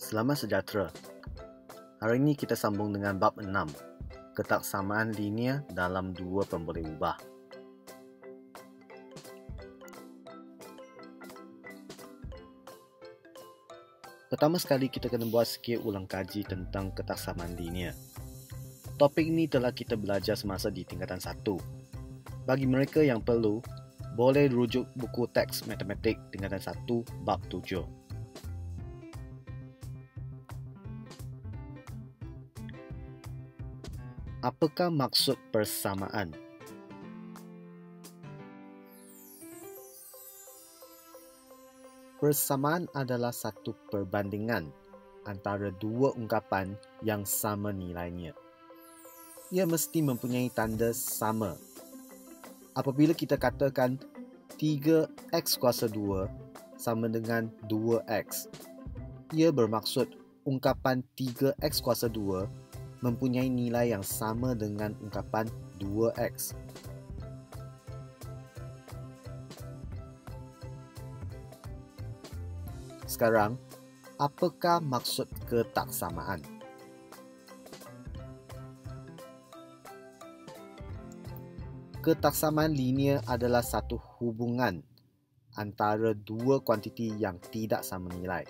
Selamat sejahtera. Hari ini kita sambung dengan bab 6, ketaksamaan linear dalam dua pemboleh ubah. Pertama sekali kita kena buat sikit ulang kaji tentang ketaksamaan linear. Topik ini telah kita belajar semasa di tingkatan 1. Bagi mereka yang perlu, boleh rujuk buku teks matematik tingkatan 1 bab 7. Apakah maksud persamaan? Persamaan adalah satu perbandingan antara dua ungkapan yang sama nilainya. Ia mesti mempunyai tanda sama. Apabila kita katakan 3x kuasa 2 sama dengan 2x, ia bermaksud ungkapan 3x kuasa 2 mempunyai nilai yang sama dengan ungkapan 2x. Sekarang, apakah maksud ketaksamaan? Ketaksamaan linear adalah satu hubungan antara dua kuantiti yang tidak sama nilai,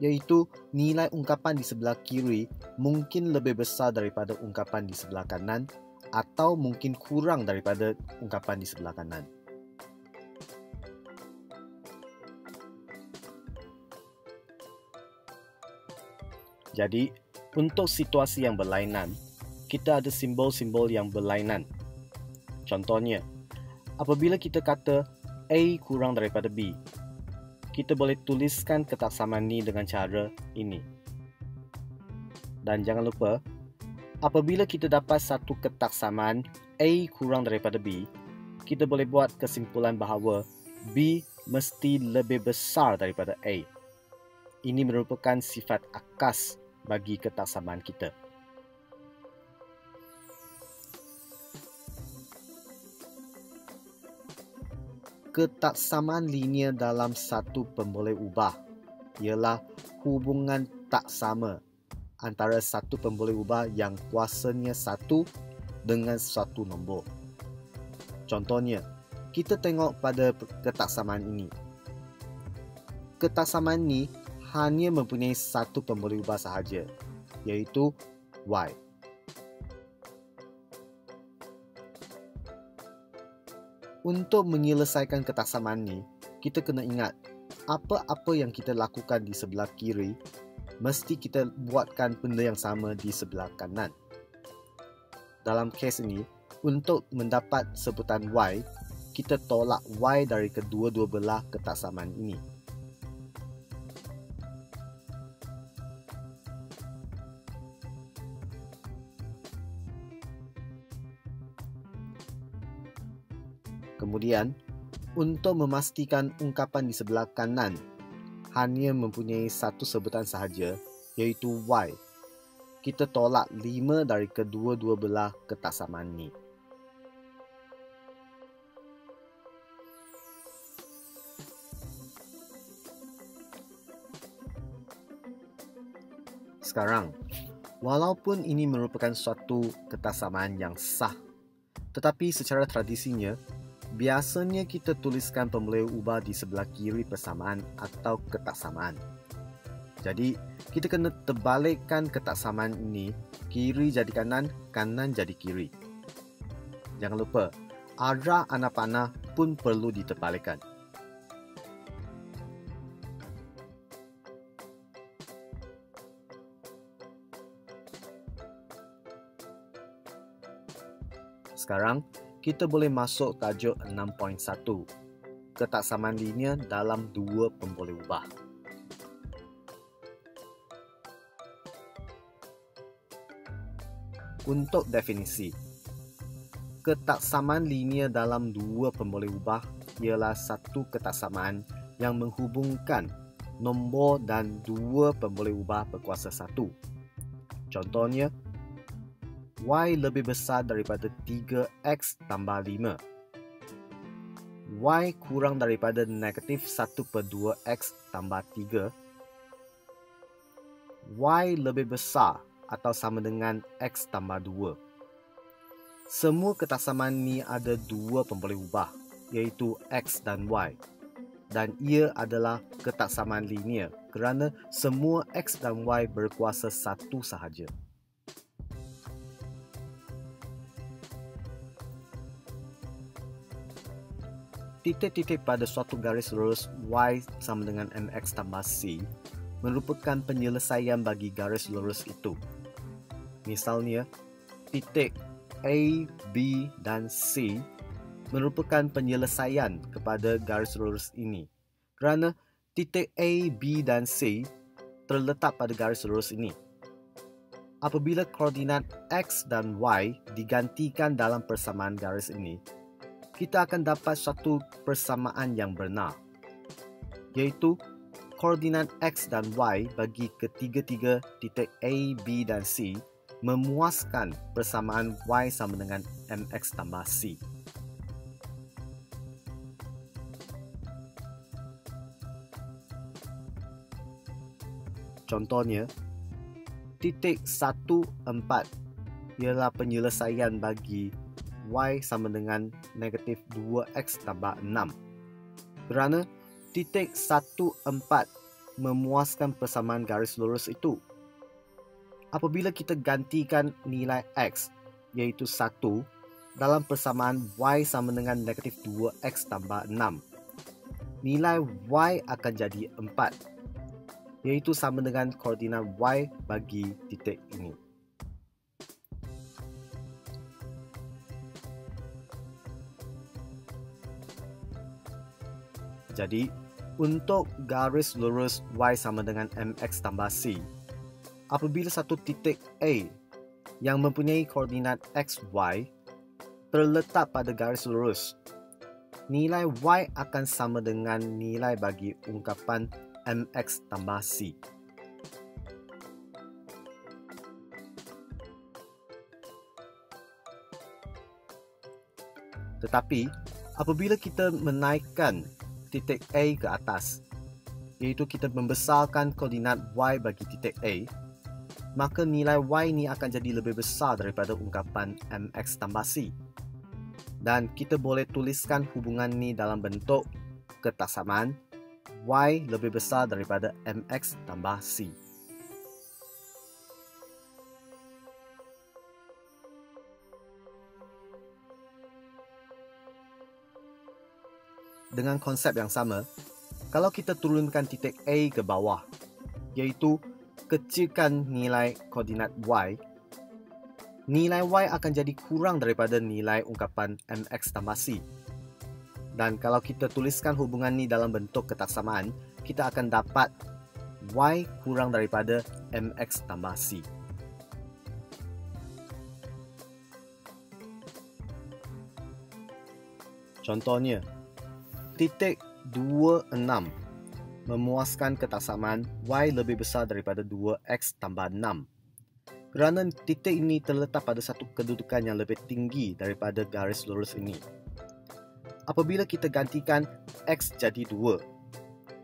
iaitu nilai ungkapan di sebelah kiri mungkin lebih besar daripada ungkapan di sebelah kanan atau mungkin kurang daripada ungkapan di sebelah kanan. Jadi, untuk situasi yang berlainan, kita ada simbol-simbol yang berlainan. Contohnya, apabila kita kata A kurang daripada B, kita boleh tuliskan ketaksamaan ini dengan cara ini. Dan jangan lupa, apabila kita dapat satu ketaksamaan A kurang daripada B, kita boleh buat kesimpulan bahawa B mesti lebih besar daripada A. Ini merupakan sifat akas bagi ketaksamaan kita. Ketaksamaan linear dalam satu pemboleh ubah ialah hubungan tak sama antara satu pemboleh ubah yang kuasanya 1 dengan suatu nombor. Contohnya, kita tengok pada ketaksamaan ini. Ketaksamaan ini hanya mempunyai satu pemboleh ubah sahaja, iaitu Y. Untuk menyelesaikan ketaksamaan ini, kita kena ingat apa-apa yang kita lakukan di sebelah kiri mesti kita buatkan benda yang sama di sebelah kanan. Dalam kes ini, untuk mendapat sebutan Y, kita tolak Y dari kedua-dua belah ketaksamaan ini. Kemudian, untuk memastikan ungkapan di sebelah kanan hanya mempunyai satu sebutan sahaja, iaitu Y, kita tolak 5 dari kedua-dua belah ketaksamaan ini. Sekarang, walaupun ini merupakan suatu ketaksamaan yang sah, tetapi secara tradisinya, biasanya kita tuliskan pemboleh ubah di sebelah kiri persamaan atau ketaksamaan. Jadi, kita kena terbalikkan ketaksamaan ini, kiri jadi kanan, kanan jadi kiri. Jangan lupa, arah anak panah pun perlu diterbalikkan. Sekarang, kita boleh masuk tajuk 6.1, ketaksamaan linear dalam dua pemboleh ubah. Untuk definisi, ketaksamaan linear dalam dua pemboleh ubah ialah satu ketaksamaan yang menghubungkan nombor dan dua pemboleh ubah berkuasa 1. Contohnya, Y lebih besar daripada 3x tambah 5. Y kurang daripada negatif 1/2x tambah 3. Y lebih besar atau sama dengan X tambah 2. Semua ketaksamaan ni ada dua pemboleh ubah, iaitu X dan Y. Dan ia adalah ketaksamaan linear kerana semua X dan Y berkuasa satu sahaja. Titik-titik pada suatu garis lurus Y sama dengan mx tambah c merupakan penyelesaian bagi garis lurus itu. Misalnya, titik A, B dan C merupakan penyelesaian kepada garis lurus ini kerana titik A, B dan C terletak pada garis lurus ini. Apabila koordinat X dan Y digantikan dalam persamaan garis ini, kita akan dapat satu persamaan yang benar, iaitu koordinat X dan Y bagi ketiga-tiga titik A, B dan C memuaskan persamaan Y sama dengan mx tambah c. Contohnya, titik 1, 4 ialah penyelesaian bagi Y sama dengan negatif 2x tambah 6. Kerana titik 1, 4 memuaskan persamaan garis lurus itu. Apabila kita gantikan nilai X, iaitu 1, dalam persamaan Y sama dengan negatif 2x tambah 6, nilai Y akan jadi 4, iaitu sama dengan koordinat Y bagi titik ini. Jadi, untuk garis lurus Y sama dengan mx tambah c, apabila satu titik A yang mempunyai koordinat XY terletak pada garis lurus, nilai Y akan sama dengan nilai bagi ungkapan mx tambah c. Tetapi, apabila kita menaikkan titik A ke atas, iaitu kita membesarkan koordinat Y bagi titik A, maka nilai Y ni akan jadi lebih besar daripada ungkapan mx tambah c. Dan kita boleh tuliskan hubungan ni dalam bentuk ketaksamaan Y lebih besar daripada mx tambah c. Dengan konsep yang sama, kalau kita turunkan titik A ke bawah, iaitu kecilkan nilai koordinat Y, nilai Y akan jadi kurang daripada nilai ungkapan mx tambah c. Dan kalau kita tuliskan hubungan ni dalam bentuk ketaksamaan, kita akan dapat Y kurang daripada mx tambah c. Contohnya, titik 26 memuaskan ketaksamaan Y lebih besar daripada 2x tambah 6. Kerana titik ini terletak pada satu kedudukan yang lebih tinggi daripada garis lurus ini. Apabila kita gantikan X jadi 2,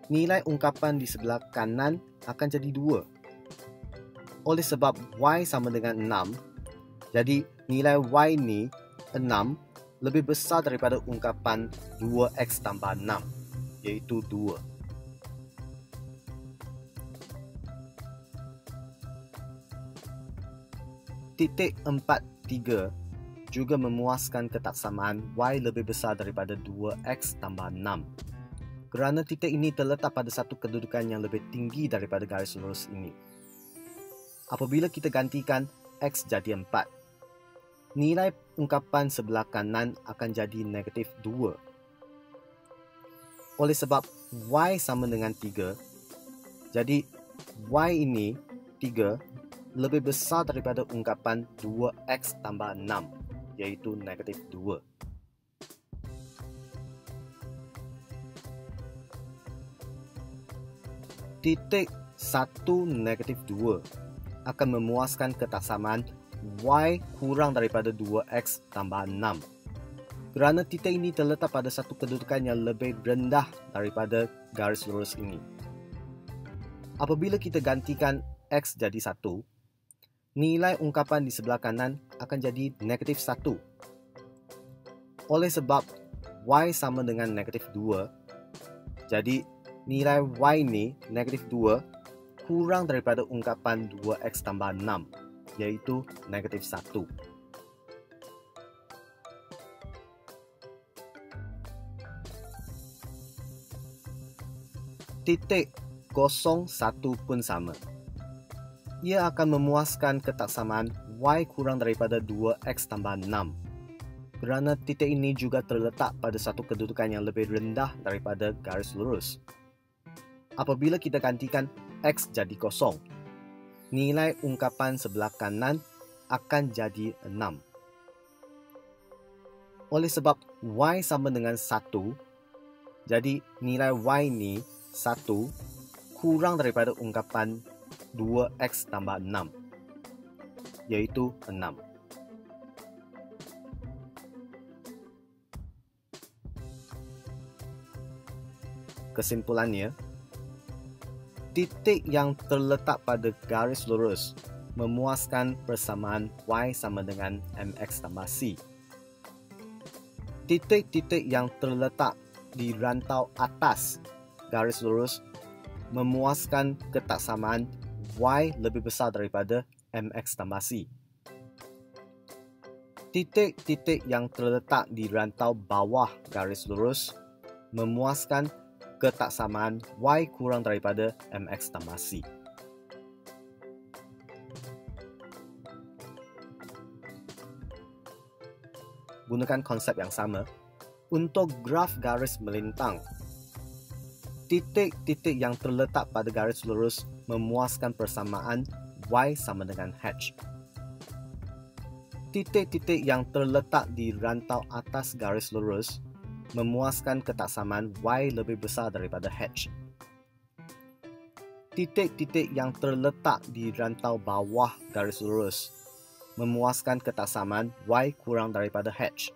nilai ungkapan di sebelah kanan akan jadi 2. Oleh sebab Y sama dengan 6, jadi nilai Y ni 6 lebih besar daripada ungkapan 2x tambah 6, iaitu 2. Titik 43 juga memuaskan ketaksamaan Y lebih besar daripada 2x tambah 6. Kerana titik ini terletak pada satu kedudukan yang lebih tinggi daripada garis lurus ini. Apabila kita gantikan X jadi 4, nilai ungkapan sebelah kanan akan jadi negatif 2. Oleh sebab Y sama dengan 3, jadi Y ini 3 lebih besar daripada ungkapan 2x tambah 6, iaitu negatif 2. Titik 1 negatif 2 akan memuaskan ketaksamaan Y kurang daripada 2x tambah 6. Kerana titik ini terletak pada satu kedudukan yang lebih rendah daripada garis lurus ini. Apabila kita gantikan X jadi 1, nilai ungkapan di sebelah kanan akan jadi negatif 1. Oleh sebab Y sama dengan negatif 2, jadi nilai Y ni negatif 2 kurang daripada ungkapan 2X tambah 6, iaitu negatif 1. Titik 0, 1 pun sama. Ia akan memuaskan ketaksamaan Y kurang daripada 2X tambah 6. Kerana titik ini juga terletak pada satu kedudukan yang lebih rendah daripada garis lurus. Apabila kita gantikan X jadi 0, nilai ungkapan sebelah kanan akan jadi 6. Oleh sebab Y sama dengan 1, jadi nilai Y ni 1 kurang daripada ungkapan 2X tambah 6, iaitu 6. Kesimpulannya, titik yang terletak pada garis lurus memuaskan persamaan Y sama dengan MX tambah C. Titik-titik yang terletak di rantau atas garis lurus memuaskan ketaksamaan Y lebih besar daripada MX tambah C. Titik-titik yang terletak di rantau bawah garis lurus memuaskan ketaksamaan Y kurang daripada MX tambah C. Gunakan konsep yang sama untuk graf garis melintang. Titik-titik yang terletak pada garis lurus memuaskan persamaan Y sama dengan H. Titik-titik yang terletak di rantau atas garis lurus memuaskan ketaksamaan Y lebih besar daripada H. Titik-titik yang terletak di rantau bawah garis lurus memuaskan ketaksamaan Y kurang daripada H.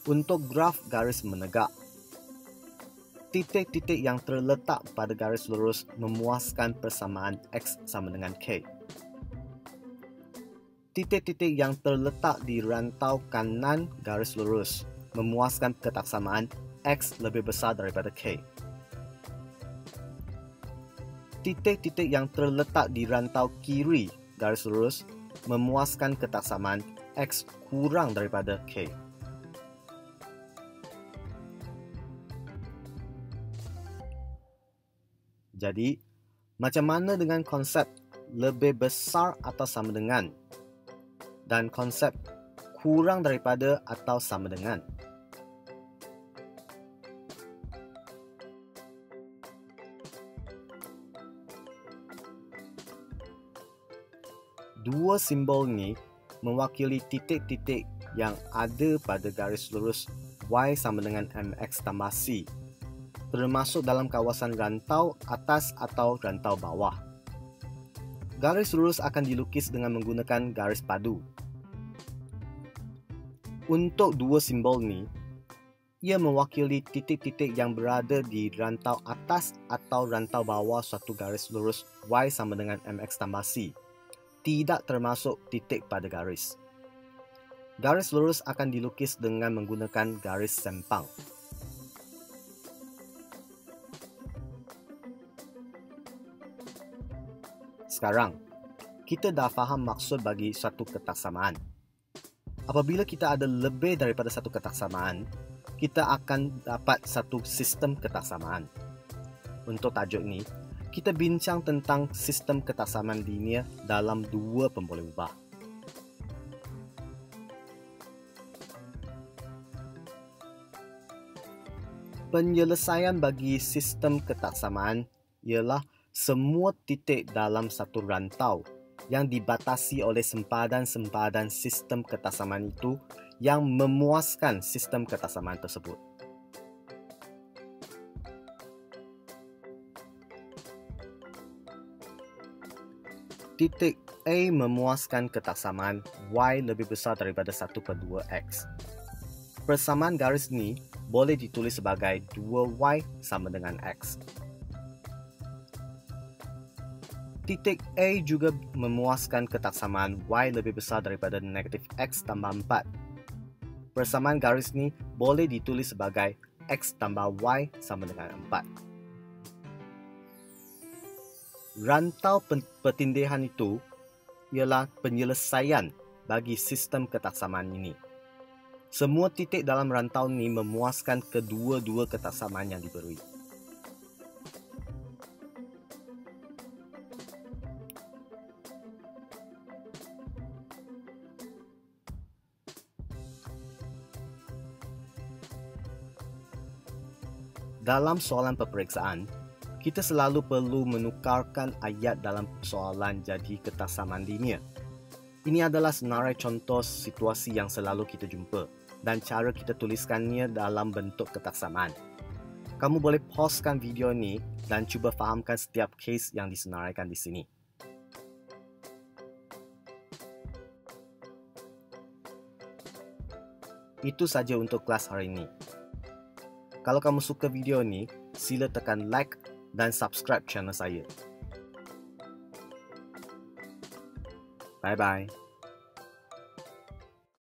Untuk graf garis menegak, titik-titik yang terletak pada garis lurus memuaskan persamaan X sama dengan K. Titik-titik yang terletak di rantau kanan garis lurus memuaskan ketaksamaan X lebih besar daripada K. Titik-titik yang terletak di rantau kiri garis lurus memuaskan ketaksamaan X kurang daripada K. Jadi, macam mana dengan konsep lebih besar atau sama dengan dan konsep kurang daripada atau sama dengan? Dua simbol ni mewakili titik-titik yang ada pada garis lurus Y sama dengan MX tambah C, termasuk dalam kawasan rantau atas atau rantau bawah. Garis lurus akan dilukis dengan menggunakan garis padu. Untuk dua simbol ni, ia mewakili titik-titik yang berada di rantau atas atau rantau bawah suatu garis lurus Y sama dengan MX tambah C, tidak termasuk titik pada garis. Garis lurus akan dilukis dengan menggunakan garis sempang. Sekarang, kita dah faham maksud bagi satu ketaksamaan. Apabila kita ada lebih daripada satu ketaksamaan, kita akan dapat satu sistem ketaksamaan. Untuk tajuk ni, kita bincang tentang sistem ketaksamaan linear dalam dua pemboleh ubah. Penyelesaian bagi sistem ketaksamaan ialah semua titik dalam satu rantau yang dibatasi oleh sempadan-sempadan sistem ketaksamaan itu yang memuaskan sistem ketaksamaan tersebut. Titik A memuaskan ketaksamaan Y lebih besar daripada 1/2X. Persamaan garis ni boleh ditulis sebagai 2Y sama dengan X. Titik A juga memuaskan ketaksamaan Y lebih besar daripada negatif X tambah 4. Persamaan garis ni boleh ditulis sebagai X tambah Y sama dengan 4. Rantau pertindihan itu ialah penyelesaian bagi sistem ketaksamaan ini. Semua titik dalam rantau ini memuaskan kedua-dua ketaksamaan yang diberi. Dalam soalan peperiksaan, kita selalu perlu menukarkan ayat dalam soalan jadi ketaksamaan linear. Ini adalah senarai contoh situasi yang selalu kita jumpa dan cara kita tuliskannya dalam bentuk ketaksamaan. Kamu boleh pausekan video ini dan cuba fahamkan setiap kes yang disenaraikan di sini. Itu saja untuk kelas hari ini. Kalau kamu suka video ini, sila tekan like dan subscribe channel saya. Bye-bye.